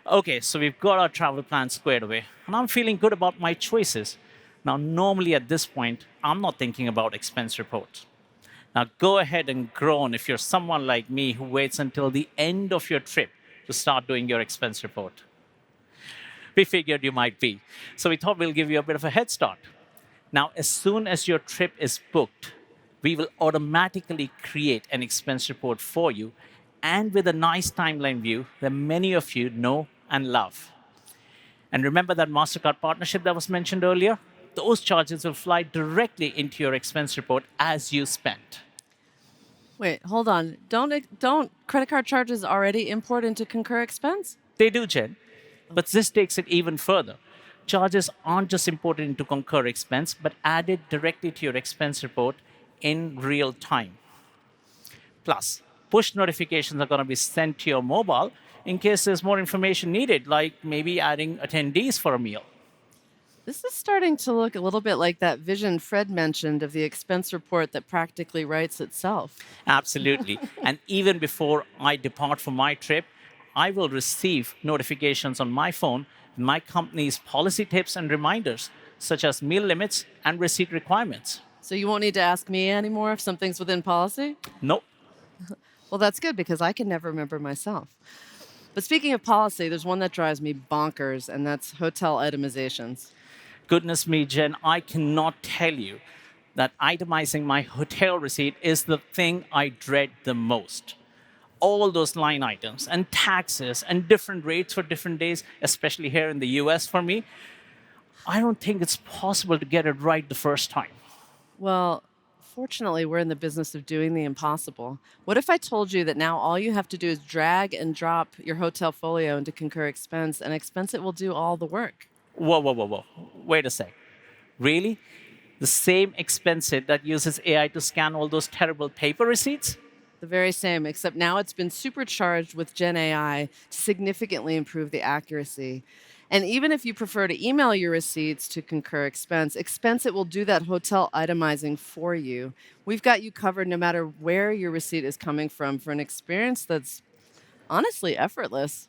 Okay, so we've got our travel plan squared away, and I'm feeling good about my choices. Now, normally at this point, I'm not thinking about expense reports. Now, go ahead and groan if you're someone like me who waits until the end of your trip to start doing your expense report. We figured you might be, so we thought we'll give you a bit of a head start. Now, as soon as your trip is booked, we will automatically create an expense report for you and with a nice timeline view that many of you know and love. And remember that MasterCard partnership that was mentioned earlier? Those charges will fly directly into your expense report as you spent. Wait, hold on. Don't credit card charges already import into Concur expense? They do, Jen. But this takes it even further. Charges aren't just imported into Concur expense, but added directly to your expense report in real time. Plus, push notifications are going to be sent to your mobile in case there's more information needed, like maybe adding attendees for a meal. This is starting to look a little bit like that vision Fred mentioned of the expense report that practically writes itself. Absolutely. And even before I depart for my trip, I will receive notifications on my phone with my company's policy tips and reminders, such as meal limits and receipt requirements. So you won't need to ask me anymore if something's within policy? Nope. Well, that's good because I can never remember myself. But speaking of policy, there's one that drives me bonkers, and that's hotel itemizations. Goodness me, Jen, I cannot tell you that itemizing my hotel receipt is the thing I dread the most. All those line items and taxes and different rates for different days, especially here in the US for me, I don't think it's possible to get it right the first time. Well, fortunately, we're in the business of doing the impossible. What if I told you that now all you have to do is drag and drop your hotel folio into Concur Expense, and Expense It will do all the work? Whoa, whoa, whoa, whoa. Wait a sec. Really? The same Expense It that uses AI to scan all those terrible paper receipts? The very same, except now it's been supercharged with Gen AI to significantly improve the accuracy. And even if you prefer to email your receipts to Concur Expense, Expense It will do that hotel itemizing for you. We've got you covered no matter where your receipt is coming from for an experience that's honestly effortless.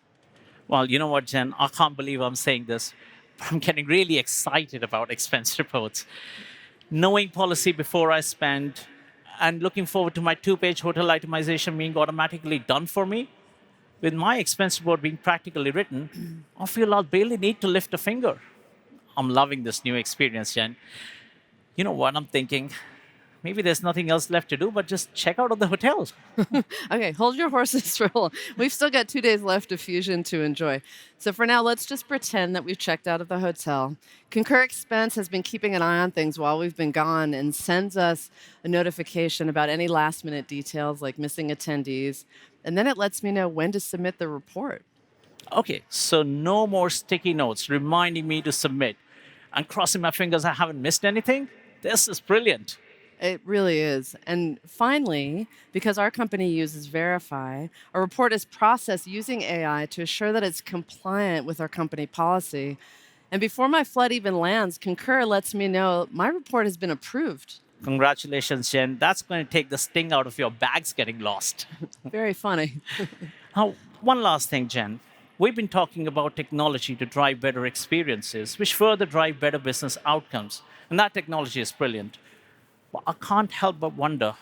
Well, you know what, Jen? I can't believe I'm saying this. But I'm getting really excited about expense reports. Knowing policy before I spend and looking forward to my 2-page hotel itemization being automatically done for me, with my expense report being practically written, I feel I'll barely need to lift a finger. I'm loving this new experience, Jen. You know what I'm thinking? Maybe there's nothing else left to do but just check out of the hotels. Okay, hold your horses, Roll. We've still got 2 days left of Fusion to enjoy. So for now, let's just pretend that we've checked out of the hotel. Concur Expense has been keeping an eye on things while we've been gone and sends us a notification about any last-minute details like missing attendees. And then it lets me know when to submit the report. Okay, so no more sticky notes reminding me to submit. I'm crossing my fingers I haven't missed anything. This is brilliant. It really is. And finally, because our company uses Verify, a report is processed using AI to assure that it's compliant with our company policy. And before my flight even lands, Concur lets me know my report has been approved. Congratulations, Jen. That's going to take the sting out of your bags getting lost. Very funny. Now, one last thing, Jen. We've been talking about technology to drive better experiences, which further drive better business outcomes. And that technology is brilliant. But I can't help but wonder,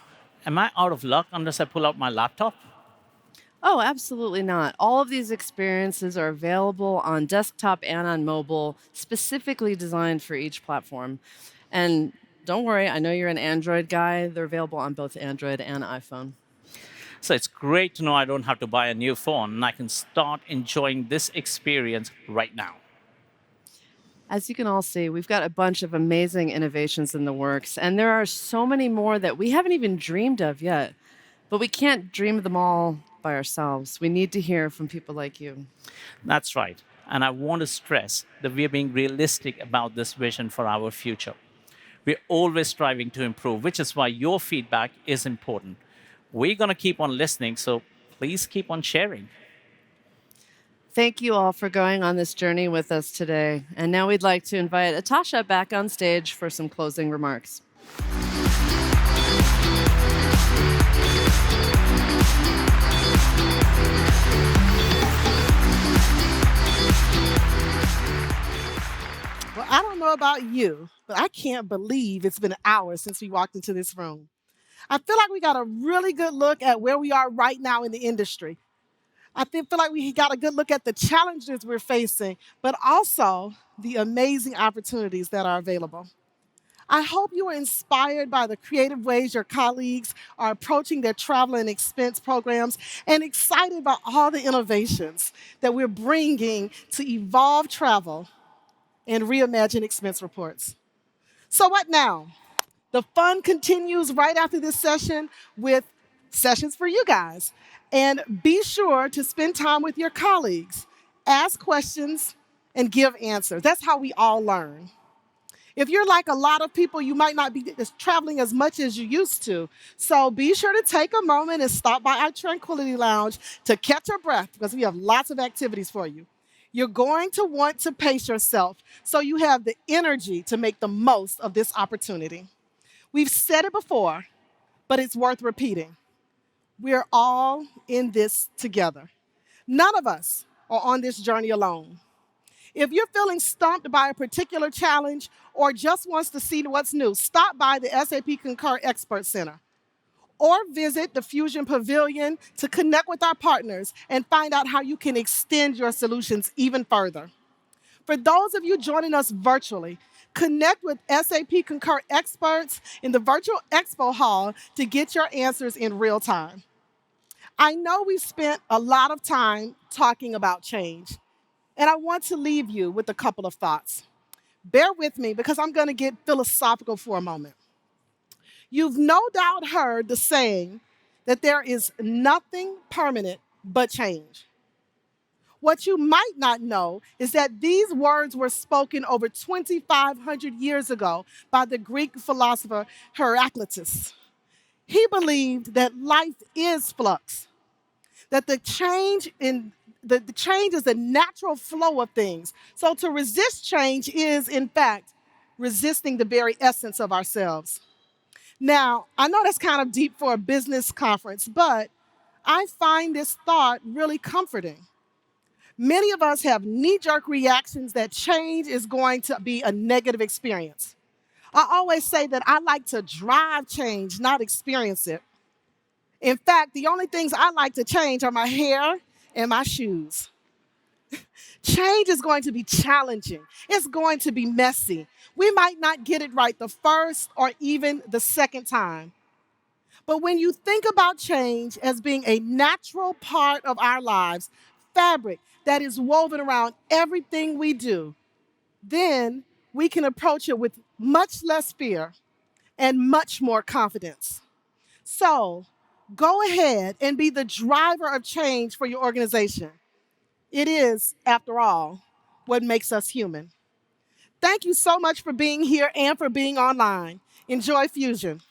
am I out of luck unless I pull out my laptop? Oh, absolutely not. All of these experiences are available on desktop and on mobile, specifically designed for each platform. And don't worry, I know you're an Android guy. They're available on both Android and iPhone. So it's great to know I don't have to buy a new phone and I can start enjoying this experience right now. As you can all see, we've got a bunch of amazing innovations in the works, and there are so many more that we haven't even dreamed of yet. But we can't dream them all by ourselves. We need to hear from people like you. That's right. And I want to stress that we are being realistic about this vision for our future. We're always striving to improve, which is why your feedback is important. We're going to keep on listening, so please keep on sharing. Thank you all for going on this journey with us today. And now we'd like to invite Atasha back on stage for some closing remarks. Well, I don't know about you, but I can't believe it's been hours since we walked into this room. I feel like we got a really good look at where we are right now in the industry. Feel like we got a good look at the challenges we're facing, but also the amazing opportunities that are available. I hope you were inspired by the creative ways your colleagues are approaching their travel and expense programs and excited about all the innovations that we're bringing to evolve travel and reimagine expense reports. So what now? The fun continues right after this session with sessions for you guys. And be sure to spend time with your colleagues, ask questions, and give answers. That's how we all learn. If you're like a lot of people, you might not be traveling as much as you used to. So be sure to take a moment and stop by our Tranquility Lounge to catch your breath because we have lots of activities for you. You're going to want to pace yourself so you have the energy to make the most of this opportunity. We've said it before, but it's worth repeating. We're all in this together. None of us are on this journey alone. If you're feeling stumped by a particular challenge or just wants to see what's new, stop by the SAP Concur Expert Center or visit the Fusion Pavilion to connect with our partners and find out how you can extend your solutions even further. For those of you joining us virtually, connect with SAP Concur experts in the virtual expo hall to get your answers in real time. I know we spent a lot of time talking about change, and I want to leave you with a couple of thoughts. Bear with me because I'm going to get philosophical for a moment. You've no doubt heard the saying that there is nothing permanent but change. What you might not know is that these words were spoken over 2,500 years ago by the Greek philosopher Heraclitus. He believed that life is flux, that the change is the natural flow of things. So to resist change is, in fact, resisting the very essence of ourselves. Now, I know that's kind of deep for a business conference, but I find this thought really comforting. Many of us have knee-jerk reactions that change is going to be a negative experience. I always say that I like to drive change, not experience it. In fact, the only things I like to change are my hair and my shoes. Change is going to be challenging. It's going to be messy. We might not get it right the first or even the second time. But when you think about change as being a natural part of our lives, fabric that is woven around everything we do, then we can approach it with much less fear and much more confidence. So go ahead and be the driver of change for your organization. It is, after all, what makes us human. Thank you so much for being here and for being online. Enjoy Fusion.